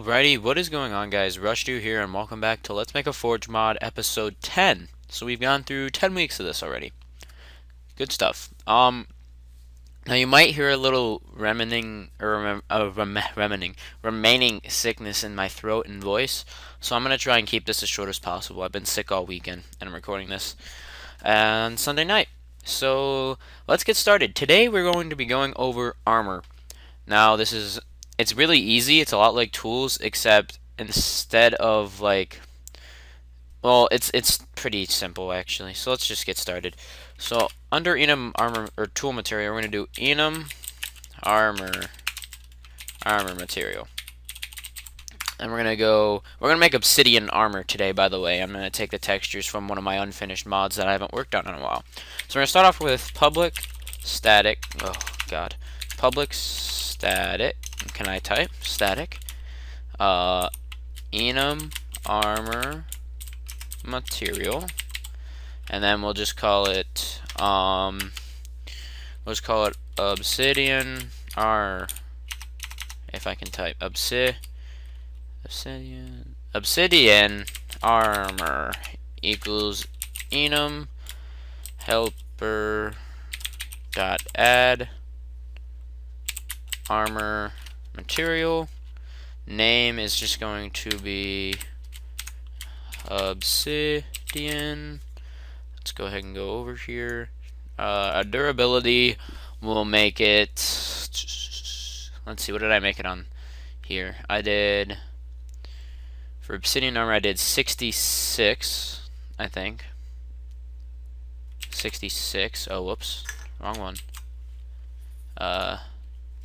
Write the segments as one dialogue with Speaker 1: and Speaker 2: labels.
Speaker 1: Alrighty, what is going on, guys? Rushdo here, and welcome back to Let's Make a Forge Mod episode 10. So we've gone through 10 weeks of this already. Good stuff. Now you might hear a little remaining sickness in my throat and voice, so I'm gonna try and keep this as short as possible. I've been sick all weekend, and I'm recording this on Sunday night. So let's get started. Today we're going to be going over armor. Now it's really easy. It's a lot like tools, except instead of it's pretty simple actually. So let's just get started. So under enum armor or tool material, we're gonna do enum armor material, and we're gonna make obsidian armor today. By the way, I'm gonna take the textures from one of my unfinished mods that I haven't worked on in a while. So we're gonna start off with public static. Oh God, public static. Can I type static? Enum armor material, and then we'll just call it obsidian if I can type obsidian armor equals enum helper dot add armor material. Name is just going to be obsidian. Let's go ahead and go over here. A durability, we'll make it, let's see, what did I make it on here? For obsidian armor I did 66, I think. 66, oh whoops, wrong one.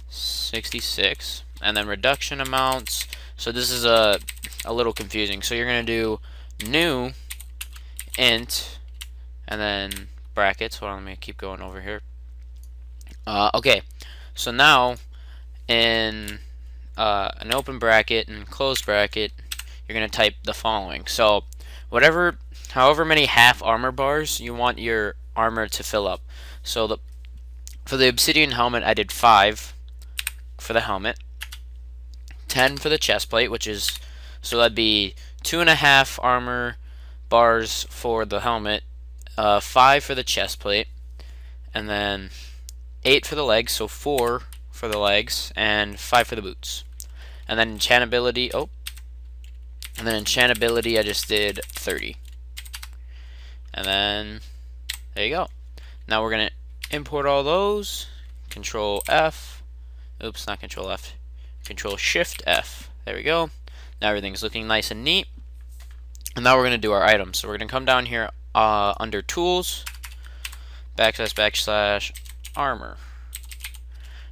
Speaker 1: 66, and then reduction amounts. So this is a little confusing. So you're gonna do new int and then brackets. Hold on, let me keep going over here. Okay, so now in an open bracket and closed bracket, you're gonna type the following. So however many half armor bars you want your armor to fill up. So for the obsidian helmet, I did 5 for the helmet, 10 for the chest plate, so that'd be 2.5 armor bars for the helmet, 5 for the chest plate, and then 8 for the legs, so 4 for the legs, and 5 for the boots. And then enchantability, I just did 30. And then there you go. Now we're gonna import all those. Control F. Oops, not Control F. Control Shift F. There we go. Now everything's looking nice and neat. And now we're going to do our items. So we're going to come down here under Tools, // Armor.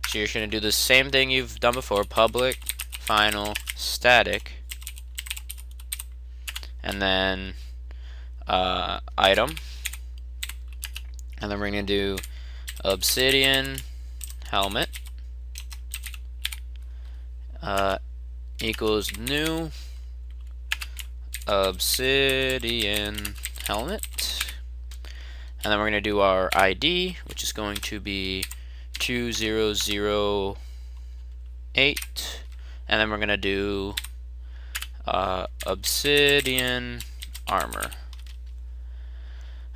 Speaker 1: So you're going to do the same thing you've done before. Public, final, static. And then item. And then we're going to do obsidian helmet. Equals new obsidian helmet, and then we're going to do our ID, which is going to be 2008, and then we're going to do obsidian armor,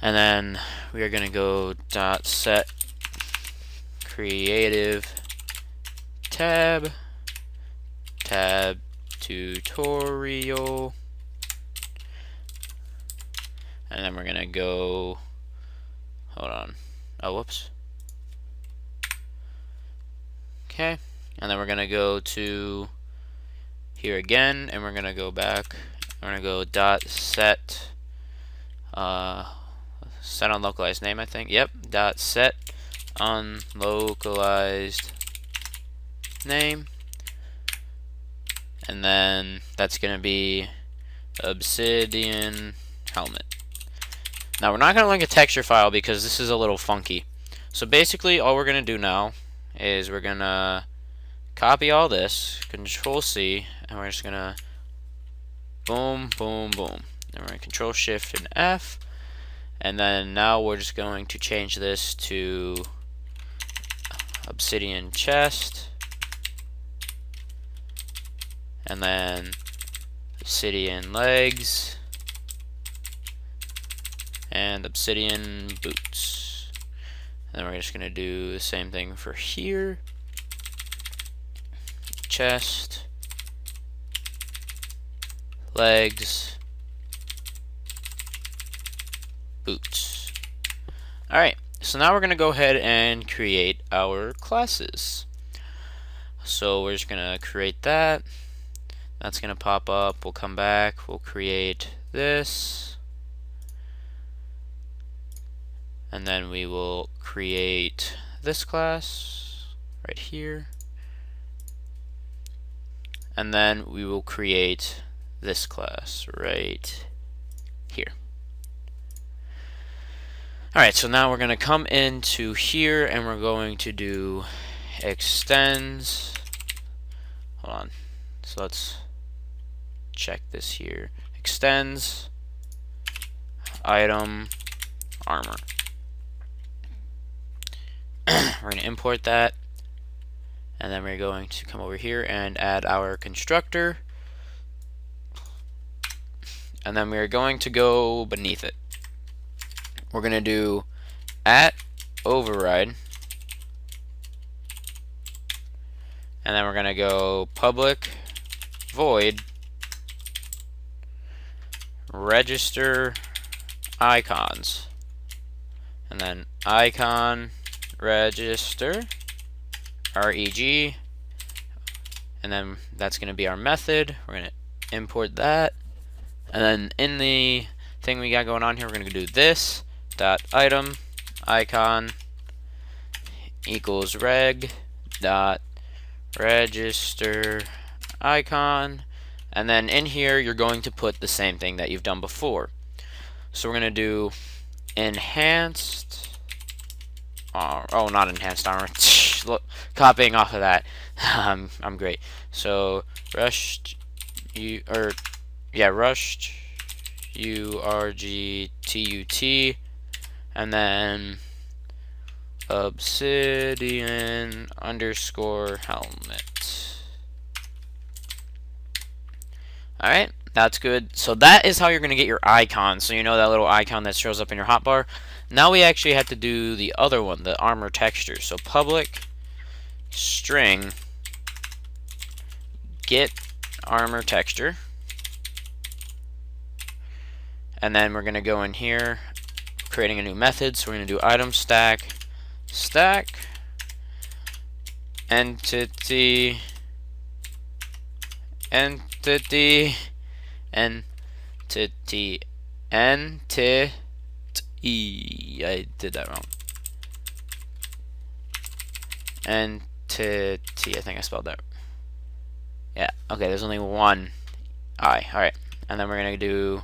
Speaker 1: and then we are going to go .set creative tab tutorial, and then we're gonna go, hold on, oh whoops, okay, and then we're gonna go to here again, and we're gonna go back. We're gonna go set set unlocalized name, I think. Yep, set unlocalized name. And then that's going to be obsidian helmet. Now we're not going to link a texture file because this is a little funky. So basically all we're going to do now is we're going to copy all this, Control C, and we're just going to boom, boom, boom. Then we're going to Control Shift and F. And then now we're just going to change this to obsidian chest. and then obsidian legs, and obsidian boots. And then we're just gonna do the same thing for here. Chest, legs, boots. Alright, so now we're gonna go ahead and create our classes. So we're just gonna create that. That's gonna pop up. We'll come back. We'll create this. And then we will create this class right here. And then we will create this class right here. Alright, so now we're going to come into here and we're going to do extends. Hold on. So let's check this here. Extends item armor. We're going to import that, and then we're going to come over here and add our constructor, and then we're going to go beneath it. We're going to do @override, and then we're going to go public void register icons, and then icon register reg, and then that's going to be our method. We're going to import that, and then in the thing we got going on here, we're going to do this dot item icon equals reg dot register icon, and then in here you're going to put the same thing that you've done before. So we're going to do enhanced oh, not enhanced armor. Look, copying off of that. I'm great. So rushed rushed urgtut, and then obsidian underscore helmet. Alright, that's good. So that is how you're going to get your icon. So you know that little icon that shows up in your hotbar. Now we actually have to do the other one, the armor texture. So public string get armor texture, and then we're going to go in here, creating a new method. So we're going to do item stack entity I did that wrong. Entity, I think I spelled that. Yeah, okay, there's only one I. Alright, and then we're going to do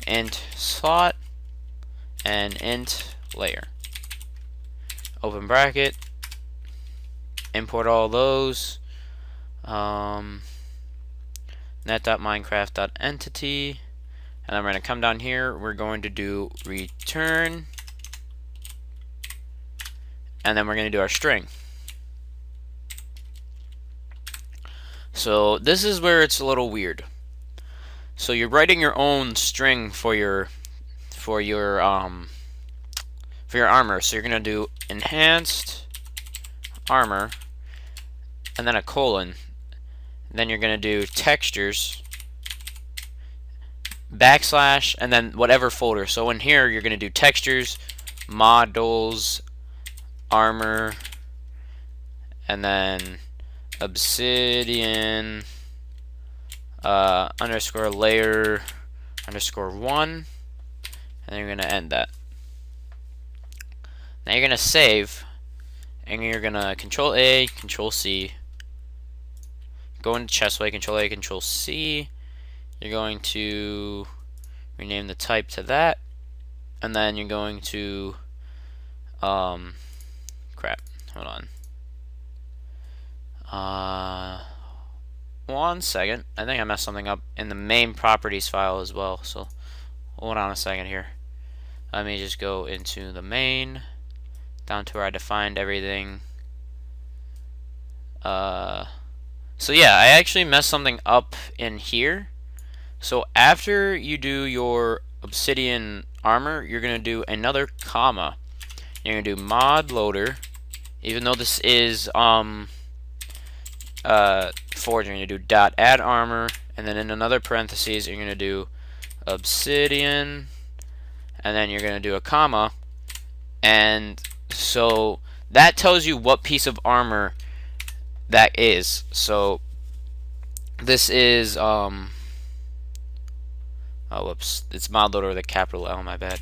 Speaker 1: int slot and int layer. Open bracket, import all those. Net.minecraft.entity, and then we're going to come down here, we're going to do return, and then we're going to do our string. So this is where it's a little weird. So you're writing your own string for your armor. So you're going to do enhanced armor, and then a colon. Then you're going to do textures, backslash, and then whatever folder. So in here, you're going to do textures, models, armor, and then obsidian underscore layer underscore 1, and then you're going to end that. Now you're going to save, and you're going to Control A, Control C, go into chestplate, Control A, Control C. You're going to rename the type to that, and then you're going to crap, hold on. 1 second. I think I messed something up in the main properties file as well. So hold on a second here. Let me just go into the main, down to where I defined everything. So yeah, I actually messed something up in here. So after you do your obsidian armor, you're going to do another comma. You're going to do mod loader, even though this is forge, you're going to do dot add armor, and then in another parentheses, you're going to do obsidian, and then you're going to do a comma, and so that tells you what piece of armor that is. So this is oh whoops, it's mod loader with a capital L, my bad.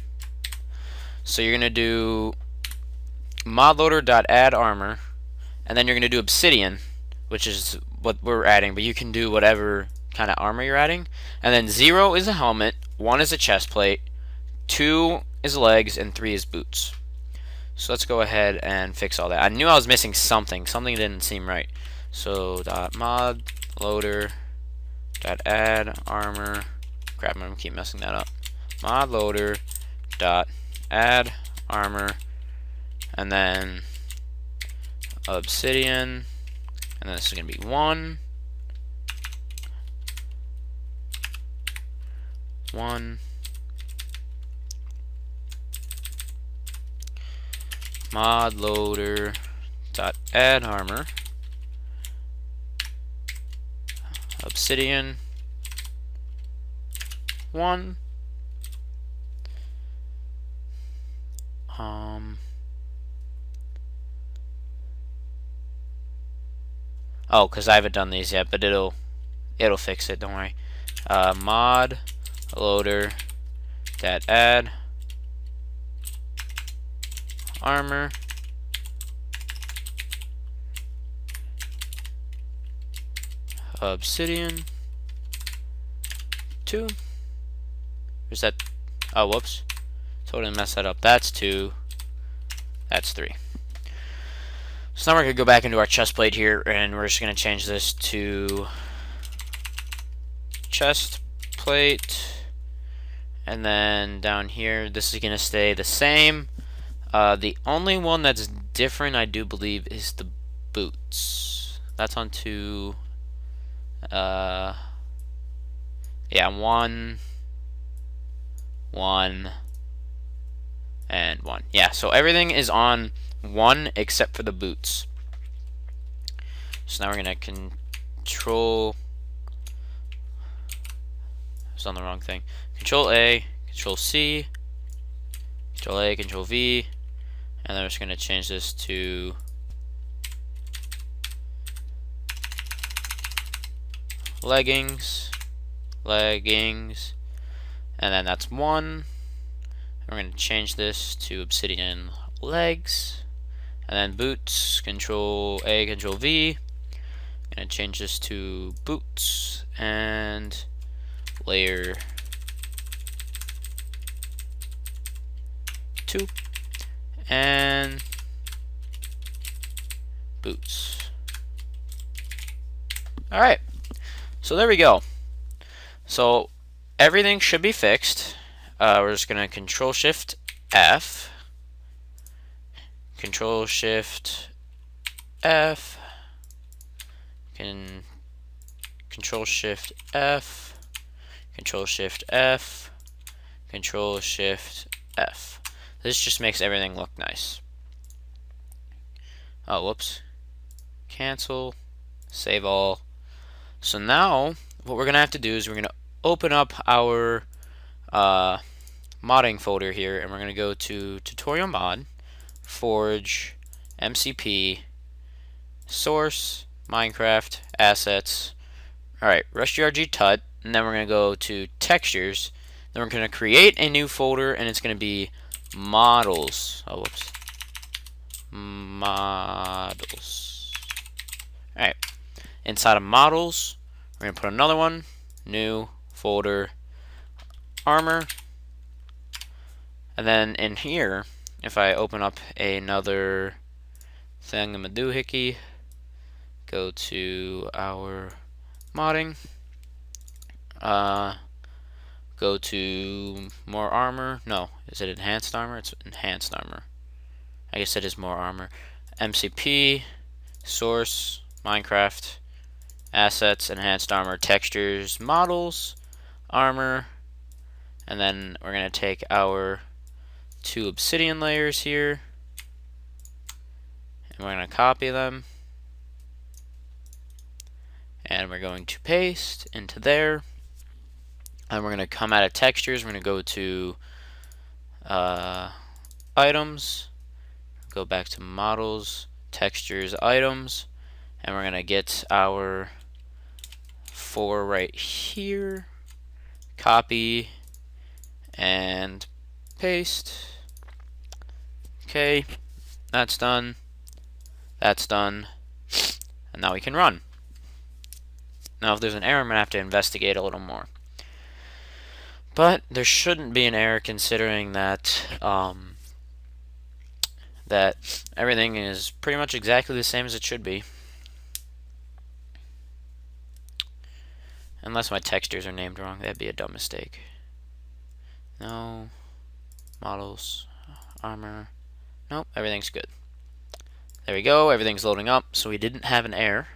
Speaker 1: So you're gonna do mod loader dot add armor, and then you're gonna do obsidian, which is what we're adding, but you can do whatever kind of armor you're adding. And then 0 is a helmet, 1 is a chest plate, 2 is legs, and 3 is boots. So let's go ahead and fix all that. I knew I was missing something. Something didn't seem right. So dot mod loader dot add armor. Crap, I'm gonna keep messing that up. Mod loader dot add armor, and then obsidian, and then this is gonna be 1 mod loader dot add armor, obsidian 1 oh, because I haven't done these yet, but it'll fix it, don't worry. Mod loader dot add armor, obsidian 2. Is that, oh whoops, totally messed that up. That's 2, that's 3. So now we're going to go back into our chest plate here, and we're just going to change this to chest plate, and then down here this is going to stay the same. The only one that's different, I do believe, is the boots. That's on 2. Yeah, 1, 1, and 1. Yeah, so everything is on 1 except for the boots. So now we're gonna control. I was on the wrong thing. Control A, Control C, Control A, Control V, and then we're just gonna change this to leggings, and then that's 1. We're going to change this to obsidian legs, and then boots, Control A, Control V. I'm going to change this to boots and layer 2 and boots. Alright, so there we go. So everything should be fixed. We're just going to Control Shift F, Control Shift F, Control Shift F, Control Shift F, Control Shift F. This just makes everything look nice. Oh, whoops. Cancel, save all. So now what we're going to have to do is we're going to open up our modding folder here, and we're going to go to tutorial mod, forge, MCP, source, Minecraft, assets. Alright, RustyRG Tut, and then we're going to go to textures. Then we're going to create a new folder, and it's going to be models. Oh, whoops. Models. Alright, inside of models, we're going to put another one, new folder, armor. And then in here, if I open up another thingamadoohickey, go to our modding, go to more armor. No, is it enhanced armor? It's enhanced armor. I guess it is more armor. MCP, source, Minecraft, assets, enhanced armor, textures, models, armor, and then we're going to take our 2 obsidian layers here, and we're going to copy them, and we're going to paste into there, and we're going to come out of textures. We're going to go to items, go back to models, textures, items, and we're going to get our 4 right here, copy and paste. Okay, that's done, that's done, and now we can run. Now if there's an error, I'm going to have to investigate a little more. But there shouldn't be an error, considering that that everything is pretty much exactly the same as it should be. Unless my textures are named wrong, that'd be a dumb mistake. No, models, armor, nope, everything's good. There we go, everything's loading up, so we didn't have an error,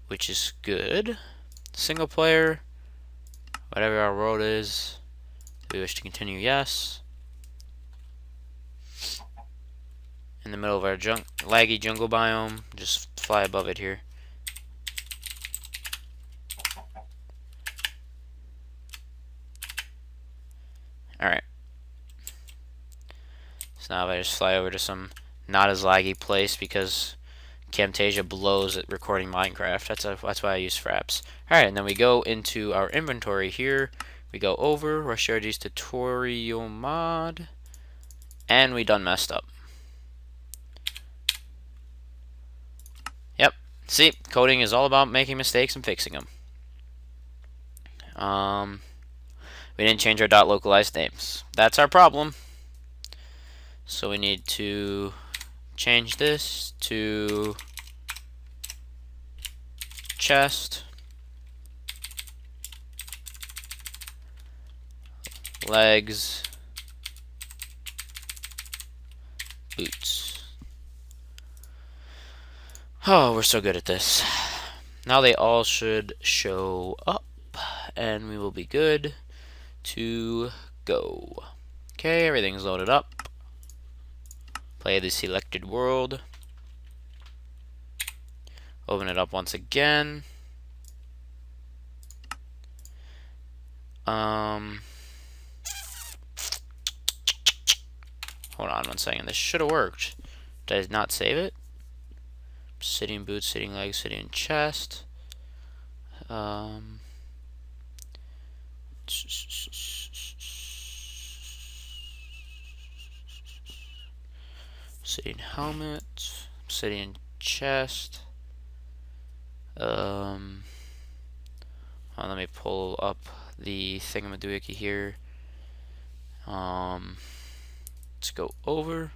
Speaker 1: which is good. Single player, whatever our world is, do we wish to continue? Yes. In the middle of our laggy jungle biome, just fly above it here. Alright. So now if I just fly over to some not as laggy place, because Camtasia blows at recording Minecraft. That's why I use Fraps. Alright, and then we go into our inventory here. We go over, Rushiardi's tutorial mod, and we done messed up. Yep. See, coding is all about making mistakes and fixing them. We didn't change our .localized names. That's our problem. So we need to change this to chest, legs, boots. Oh, we're so good at this. Now they all should show up, and we will be good to go. Okay, everything's loaded up. Play the selected world. Open it up once again. Hold on one second. This should have worked. Did I not save it? Obsidian boots, sitting legs, sitting chest. Obsidian helmet, obsidian chest. Let me pull up the thingamadoohickey here. Let's go over.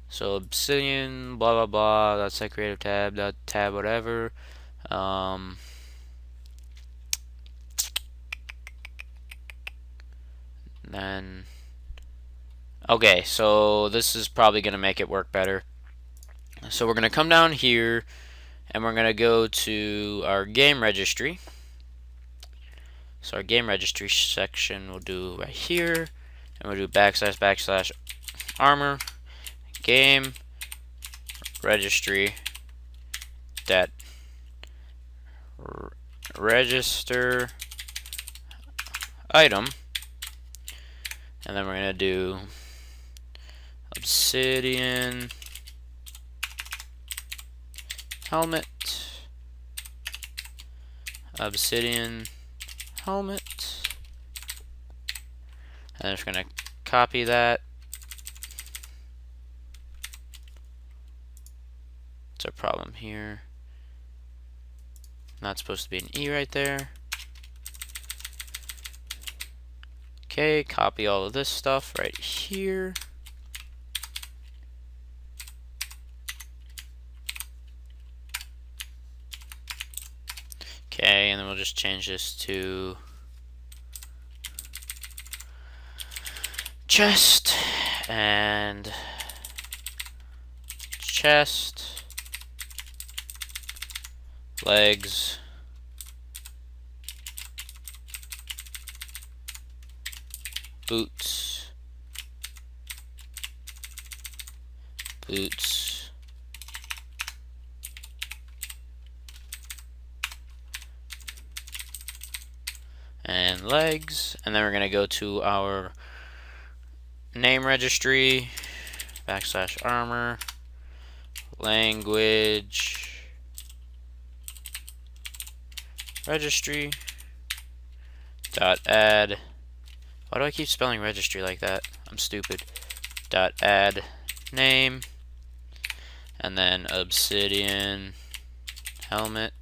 Speaker 1: So obsidian, blah blah blah. That's that creative tab. That tab, whatever. Then, okay, so this is probably gonna make it work better. So we're gonna come down here, and we're gonna go to our game registry. So our game registry section we'll do right here, and we'll do // armor game registry that register item, and then we're gonna do obsidian helmet, obsidian helmet, and I'm just gonna copy that. What's our problem here? Not supposed to be an E right there. Okay, copy all of this stuff right here. Okay, and then we'll just change this to chest and chest. legs, boots, boots, and legs, and then we're going to go to our name registry, \armor, language, registry, .add. Why do I keep spelling registry like that? I'm stupid. .add name, and then obsidian helmet,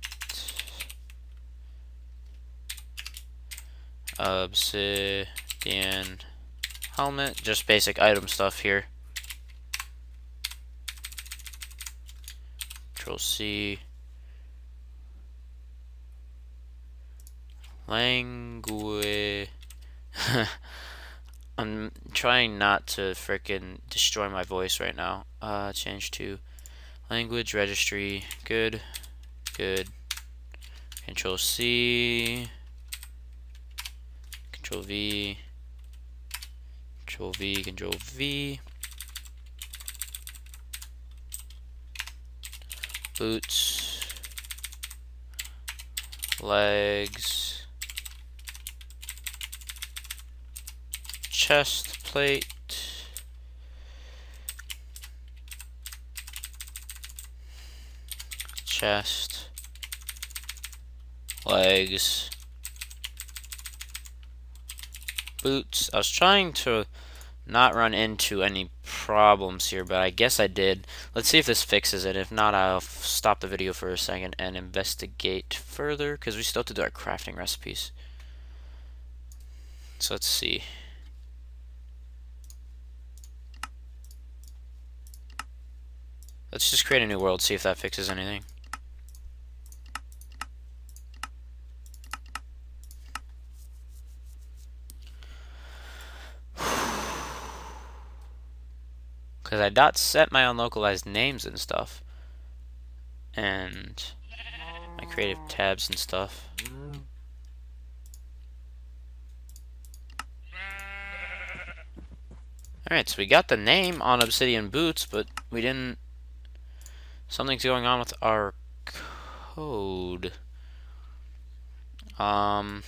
Speaker 1: obsidian helmet, just basic item stuff here. Control C, language. I'm trying not to frickin' destroy my voice right now. Change to language registry. Good, good. Control C, Control V, Control V, Control V. Boots, legs, chest plate, chest, legs, boots. I was trying to not run into any problems here, but I guess I did. Let's see if this fixes it. If not, I'll stop the video for a second and investigate further, because we still have to do our crafting recipes. So let's see. Let's just create a new world, see if that fixes anything. Because I .set my unlocalized names and stuff. And my creative tabs and stuff. Alright, so we got the name on obsidian boots, but we didn't... Something's going on with our code. I'm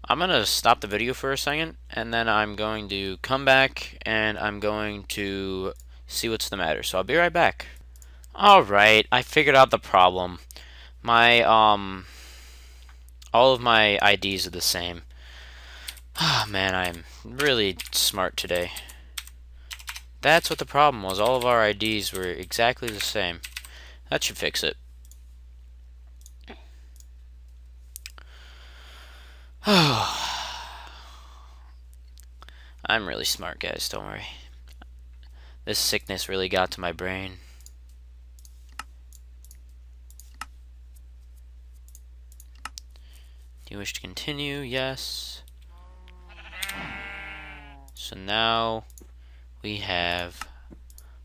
Speaker 1: gonna stop the video for a second, and then I'm going to come back and I'm going to see what's the matter. So I'll be right back. Alright, I figured out the problem. My all of my IDs are the same. Ah, man, I'm really smart today. That's what the problem was. All of our IDs were exactly the same. That should fix it. I'm really smart, guys, don't worry. This sickness really got to my brain. Do you wish to continue? Yes. So now we have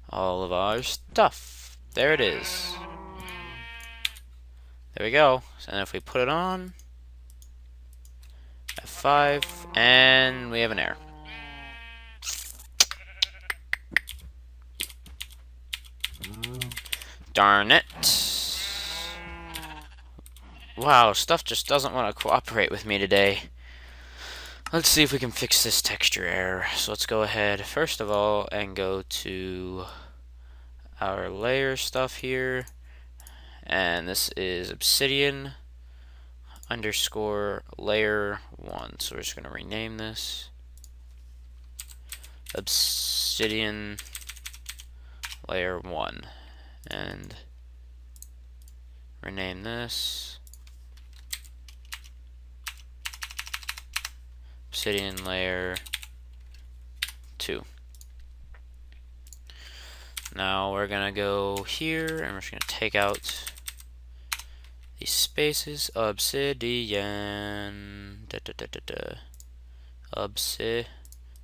Speaker 1: all of our stuff. There it is. There we go. And if we put it on, F5, and we have an error. Darn it. Wow, stuff just doesn't want to cooperate with me today. Let's see if we can fix this texture error. So let's go ahead, first of all, and go to our layer stuff here. And this is obsidian underscore layer 1. So we're just going to rename this obsidian layer 1. And rename this obsidian layer 2. Now we're gonna go here and we're just gonna take out these spaces. Obsidian obsidian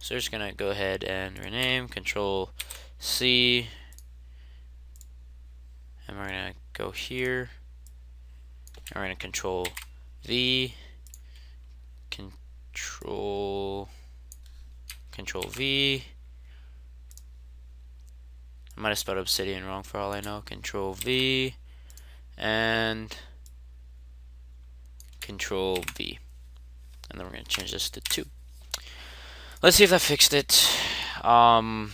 Speaker 1: So we're just gonna go ahead and rename, Control C, and we're gonna go here, and we're gonna Control V, Control V. I might have spelled obsidian wrong for all I know. Control V and Control V. And then we're going to change this to 2. Let's see if that fixed it. I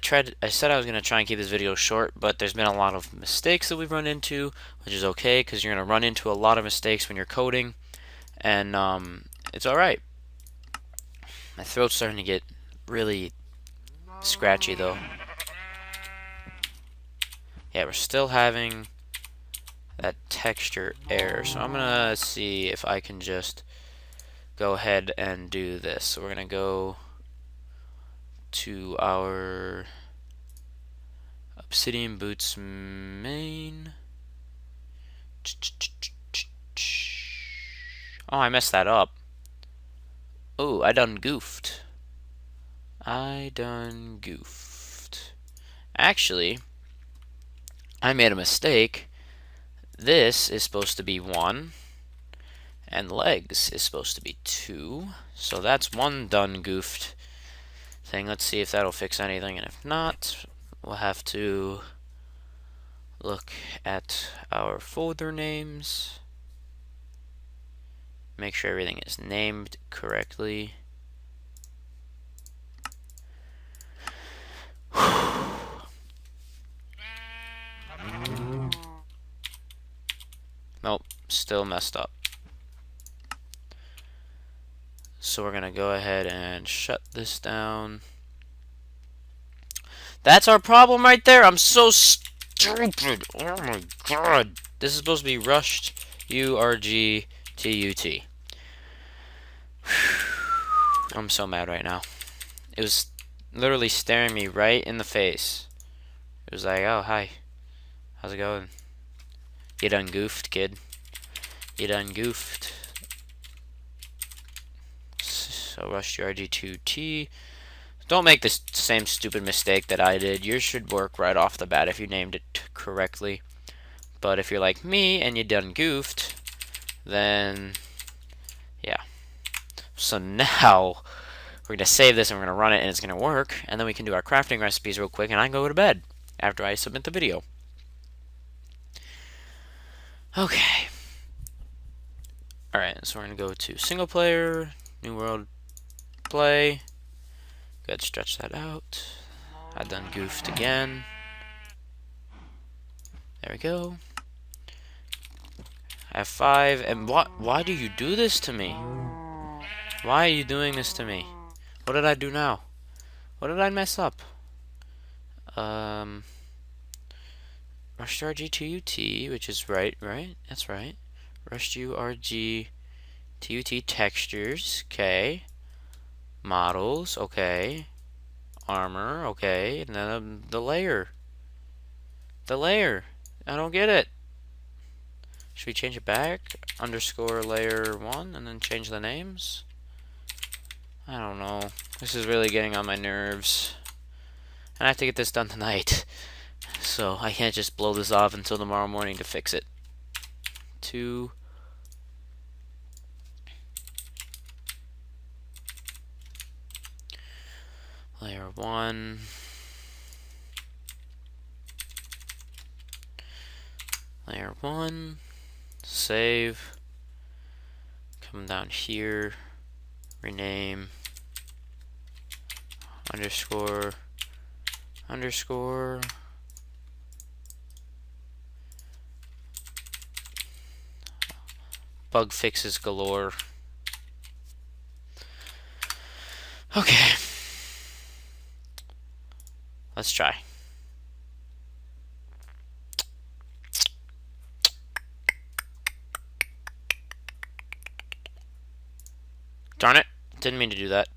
Speaker 1: said I was going to try and keep this video short, but there's been a lot of mistakes that we've run into, which is okay, because you're going to run into a lot of mistakes when you're coding, and it's alright. My throat's starting to get really scratchy, though. Yeah, we're still having that texture error, so I'm gonna see if I can just go ahead and do this. So we're gonna go to our Obsidian Boots main. Oh, I messed that up. Oh, I done goofed. Actually, I made a mistake. This is supposed to be 1, and legs is supposed to be 2. So that's one done goofed thing. Let's see if that'll fix anything, and if not, we'll have to look at our folder names, make sure everything is named correctly. Nope, still messed up. So we're gonna go ahead and shut this down. That's our problem right there. I'm so stupid. Oh my god. This is supposed to be rushed URGTUT. I'm so mad right now. It was literally staring me right in the face. It was like, oh, hi. How's it going? You done goofed, kid. You done goofed. So rushed URG2T. Don't make this same stupid mistake that I did. Yours should work right off the bat if you named it correctly. But if you're like me and you done goofed, then yeah. So now we're going to save this and we're going to run it and it's going to work. And then we can do our crafting recipes real quick and I can go to bed after I submit the video. Okay. Alright, so we're going to go to single player, new world, play. Go ahead, stretch that out. I done goofed again. There we go. I have 5, and why do you do this to me? Why are you doing this to me? What did I do now? What did I mess up? Rushed RG2UT, which is right? That's right. Rushed URG TUT textures, okay. Models, okay. Armor, okay. And then the layer. The layer. I don't get it. Should we change it back? Underscore layer 1 and then change the names? I don't know. This is really getting on my nerves. And I have to get this done tonight. So I can't just blow this off until tomorrow morning to fix it. 2. Layer 1. Layer 1. Save. Come down here. Rename. Underscore. Underscore. Bug fixes galore. Okay. Let's try. Darn it. Didn't mean to do that.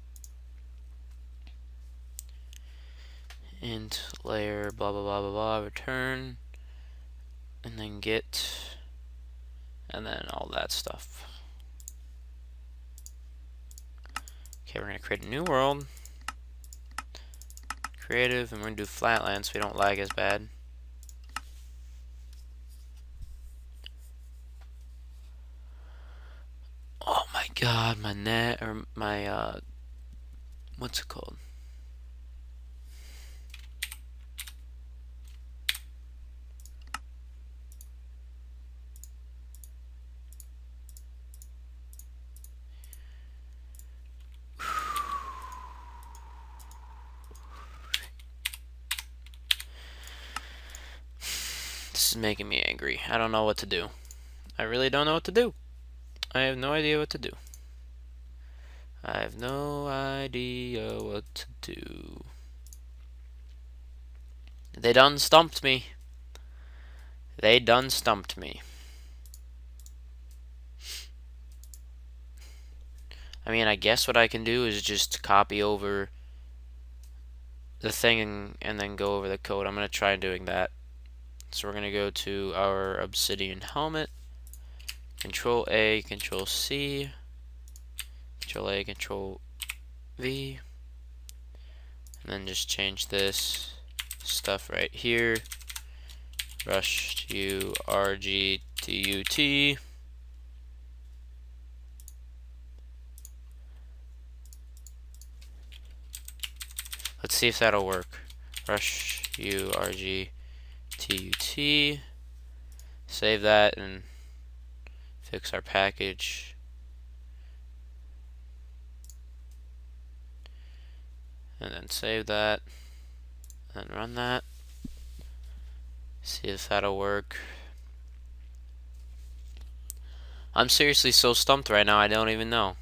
Speaker 1: Int layer blah blah blah blah blah return and then get and then all that stuff. Okay, we're gonna create a new world. Creative, and we're gonna do flatland so we don't lag as bad. Oh my god, my net, or my, what's it called? This is making me angry. I don't know what to do. I really don't know what to do. I have no idea what to do. I have no idea what to do. They done stumped me. They done stumped me. I mean, I guess what I can do is just copy over the thing and then go over the code. I'm going to try doing that. So we're going to go to our Obsidian helmet. Control A, Control C. Control A, Control V. And then just change this stuff right here. Rush U R G T U T. Let's see if that'll work. Rush U R G T U T. Save that and fix our package. And then save that. And run that. See if that'll work. I'm seriously so stumped right now, I don't even know.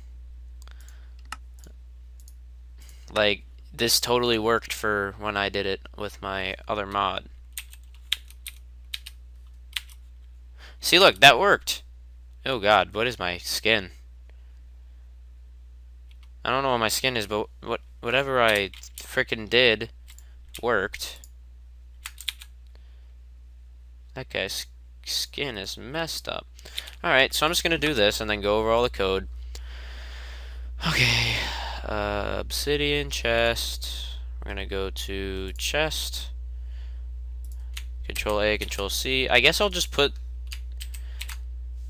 Speaker 1: Like, this totally worked for when I did it with my other mod. See, look, that worked. Oh god, what is my skin? I don't know what my skin is, but whatever I frickin' did worked. That guy's skin is messed up. Alright, so I'm just gonna do this and then go over all the code. Okay, obsidian chest. We're gonna go to chest. Control A, Control C. I guess I'll just put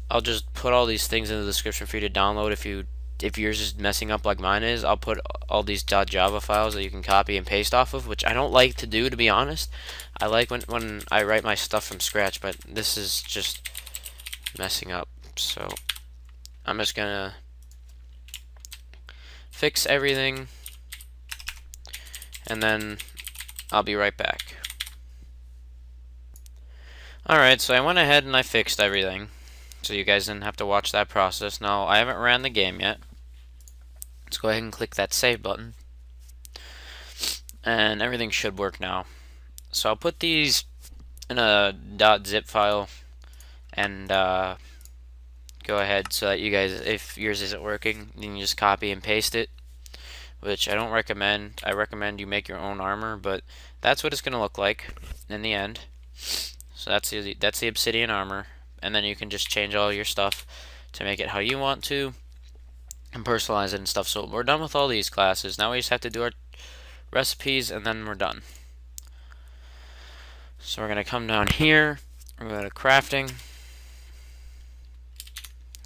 Speaker 1: all these things in the description for you to download if yours is messing up like mine is. I'll put all these .java files that you can copy and paste off of, which I don't like to do, to be honest. I like when I write my stuff from scratch, but this is just messing up. So I'm just gonna fix everything and then I'll be right back. Alright, so I went ahead and I fixed everything, so you guys didn't have to watch that process. Now, I haven't ran the game yet. Let's go ahead and click that save button. And everything should work now. So I'll put these in a .zip file and go ahead so that you guys, if yours isn't working, you can just copy and paste it, which I don't recommend. I recommend you make your own armor, but that's what it's going to look like in the end. So that's the obsidian armor, and then you can just change all your stuff to make it how you want to and personalize it and stuff. So we're done with all these classes. Now we just have to do our recipes and then we're done. So we're going to come down here, we're going to crafting,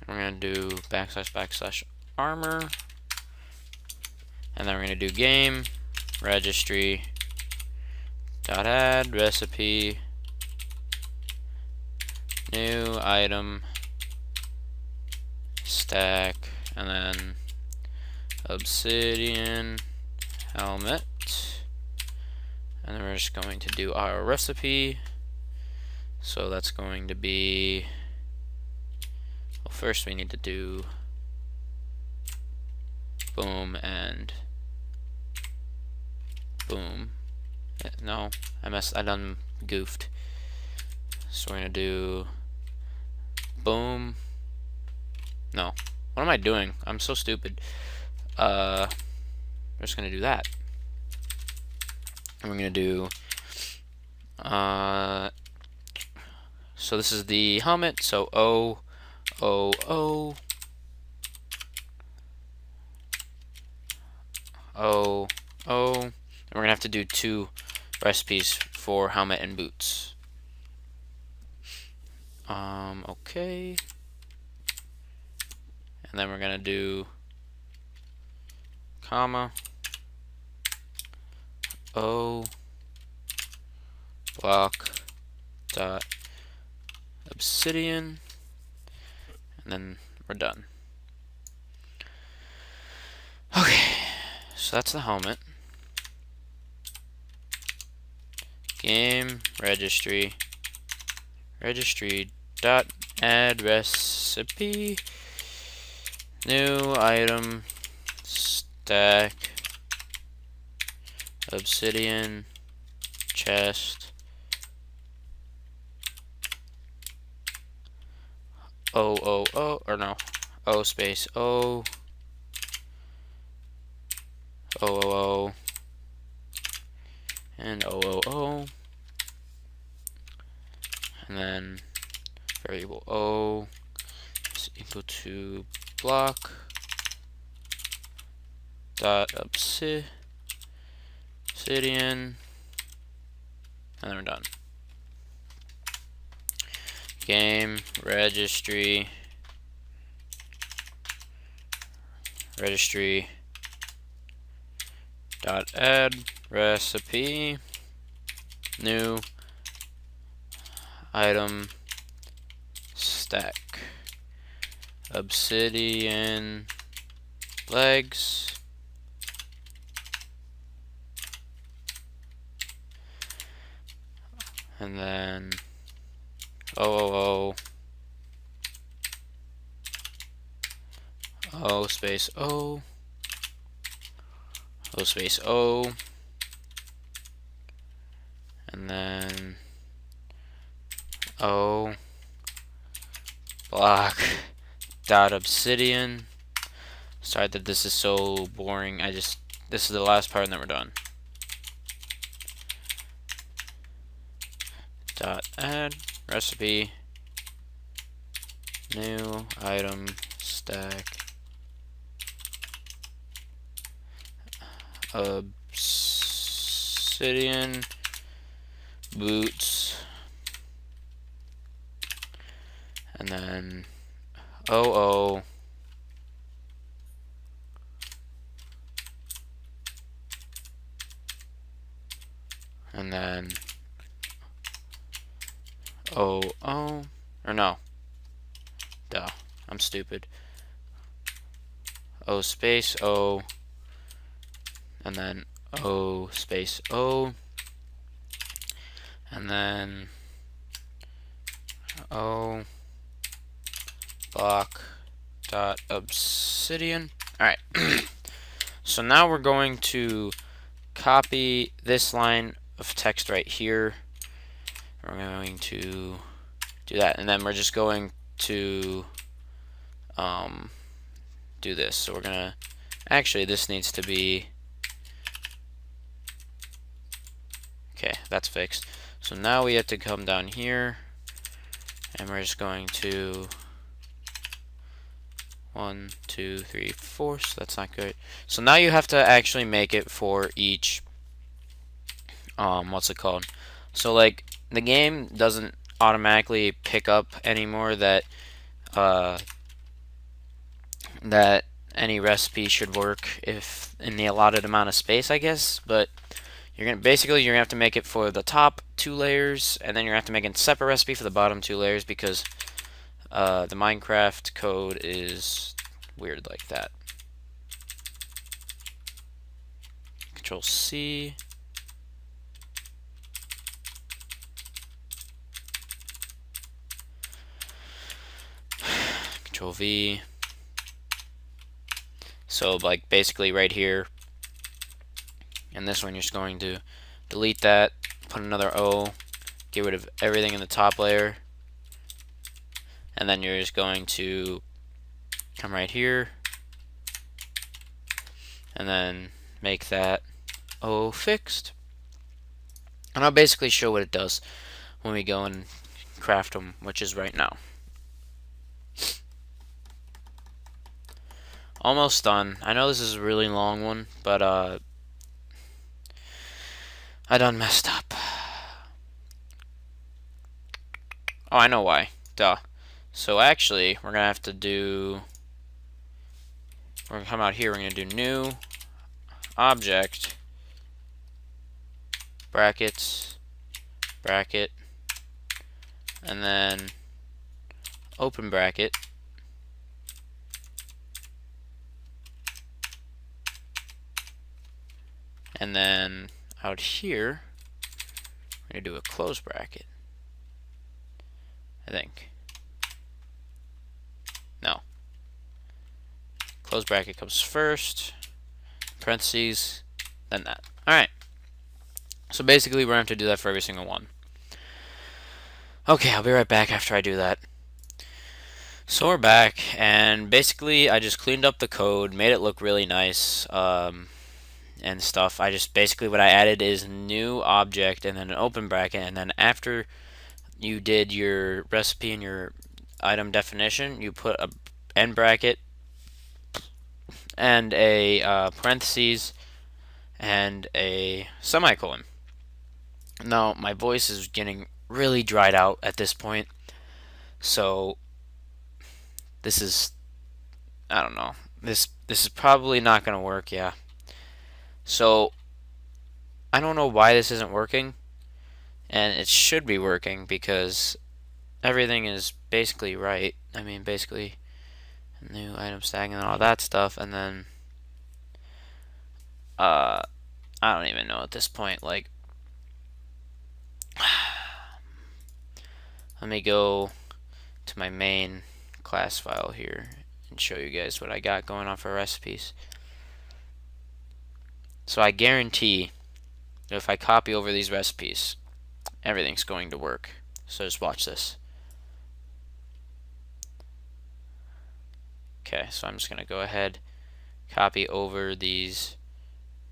Speaker 1: we're going to do / armor, and then we're going to do game registry .add recipe new item stack, and then obsidian helmet, and then we're just going to do our recipe. So that's going to be, well, first we need to do boom and boom. No, I done goofed. So we're gonna do boom. No, what am I doing? I'm so stupid. We're just gonna do that. And we're gonna do so this is the helmet, so O O O O, O, and we're gonna have to do 2 recipes for helmet and boots. Okay, and then we're gonna do comma O block dot obsidian, and then we're done. Okay, so that's the helmet. Game registry dot add recipe, new item stack obsidian chest or no, O space O and O, and then variable O is equal to block dot obsidian, and then we're done. Game registry dot add recipe, new item stack obsidian legs, and then O space O space O, and then O block dot obsidian. Sorry that this is so boring. This is the last part and then we're done. Dot add recipe, new item stack obsidian boots, and then O and then O, or no, duh, I'm stupid. O space O, and then O space O, and then O block dot obsidian. Alright, so now we're going to copy this line of text right here. We're going to do that, and then we're just going to do this. So we're gonna, actually this needs to be, okay, that's fixed. So now we have to come down here and we're just going to 1, 2, 3, 4, so that's not good. So now you have to actually make it for each what's it called? So like the game doesn't automatically pick up anymore that that any recipe should work if in the allotted amount of space, I guess, but you're gonna have to make it for the top 2 layers, and then you're gonna have to make a separate recipe for the bottom 2 layers because the Minecraft code is weird like that. Control C. Control V. So like basically right here, and this one you're just going to delete that, put another O, get rid of everything in the top layer, and then you're just going to come right here and then make that O fixed. And I'll basically show what it does when we go and craft them, which is right now. Almost done. I know this is a really long one, but I done messed up. Oh, I know why. Duh. So actually, we're gonna have to do. We're gonna come out here. We're gonna do new object brackets bracket, and then open bracket, and then out here we're gonna do a close bracket. I think. No. Close bracket comes first, parentheses, then that. Alright. So basically we're going to have to do that for every single one. Okay, I'll be right back after I do that. So we're back, and basically I just cleaned up the code, made it look really nice, and stuff. I just basically what I added is new object and then an open bracket, and then after you did your recipe and your item definition, you put a end bracket and a parentheses and a semicolon. Now my voice is getting really dried out at this point, so this is, I don't know, this is probably not gonna work. Yeah, so I don't know why this isn't working, and it should be working because everything is basically right. I mean, basically new item stacking and all that stuff, and then I don't even know at this point. Like, let me go to my main class file here and show you guys what I got going on for recipes. So I guarantee that if I copy over these recipes, everything's going to work. So just watch this. Okay, so I'm just going to go ahead, copy over these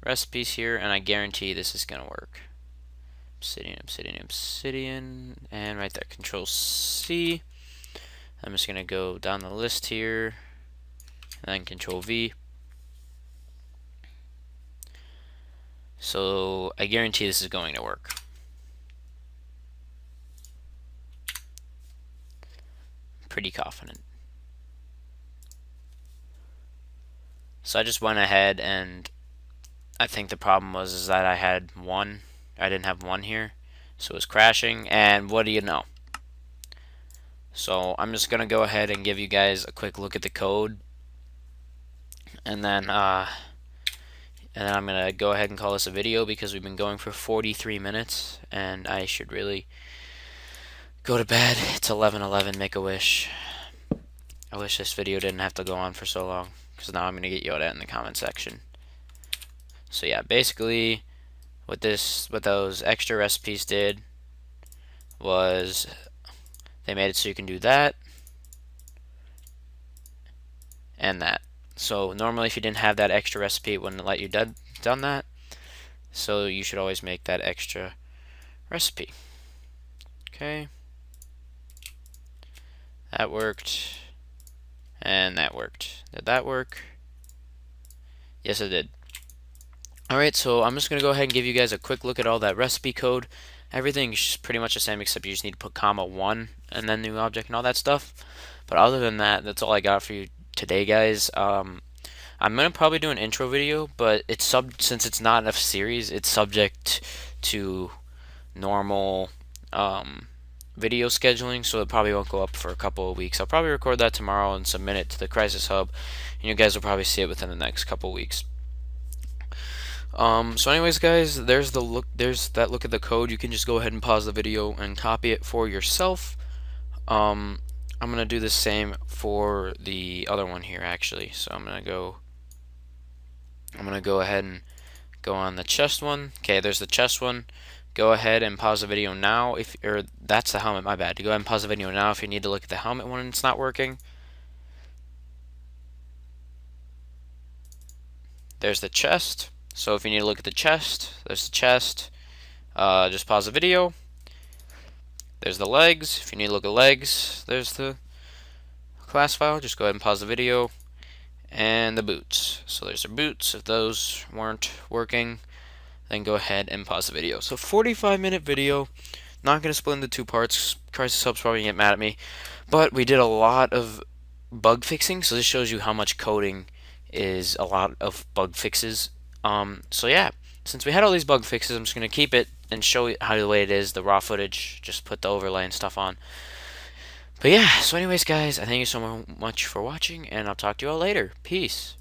Speaker 1: recipes here, and I guarantee this is going to work. Obsidian, obsidian, obsidian, and right there, Control C. I'm just going to go down the list here, and then Control V. So I guarantee this is going to work. Pretty confident. So I just went ahead, and I think the problem was that I didn't have one here, so it was crashing, and what do you know? So I'm just gonna go ahead and give you guys a quick look at the code, and then I'm gonna go ahead and call this a video because we've been going for 43 minutes, and I should really go to bed. It's 11:11. Make a wish. I wish this video didn't have to go on for so long, because now I'm gonna get yelled at in the comment section. So yeah, basically what those extra recipes did was they made it so you can do that and that. So normally if you didn't have that extra recipe, it wouldn't let you done that. So you should always make that extra recipe. Okay. That worked. And that worked. Did that work? Yes, it did. Alright, so I'm just going to go ahead and give you guys a quick look at all that recipe code. Everything's pretty much the same except you just need to put comma 1 and then new object and all that stuff. But other than that, that's all I got for you today, guys. I'm going to probably do an intro video, but since it's not a series, it's subject to normal video scheduling, so it probably won't go up for a couple of weeks. I'll probably record that tomorrow and submit it to the CrysisHub, and you guys will probably see it within the next couple of weeks. So anyways, guys, there's that look at the code. You can just go ahead and pause the video and copy it for yourself. I'm gonna do the same for the other one here, actually. So I'm gonna go ahead and go on the chest one. Okay, there's the chest one. Go ahead and pause the video now. Or that's the helmet, my bad. Go ahead and pause the video now if you need to look at the helmet one and it's not working. There's the chest. So if you need to look at the chest, there's the chest. Just pause the video. There's the legs. If you need to look at legs, there's the class file. Just go ahead and pause the video. and the boots. So there's our boots. If those weren't working, then go ahead and pause the video. So 45-minute video. Not going to split into two parts. CrysisHub's probably going to get mad at me. But we did a lot of bug fixing, so this shows you how much coding is a lot of bug fixes. So yeah, since we had all these bug fixes, I'm just going to keep it and show you how the way it is, the raw footage, just put the overlay and stuff on. But yeah, so anyways guys, I thank you so much for watching, and I'll talk to you all later. Peace.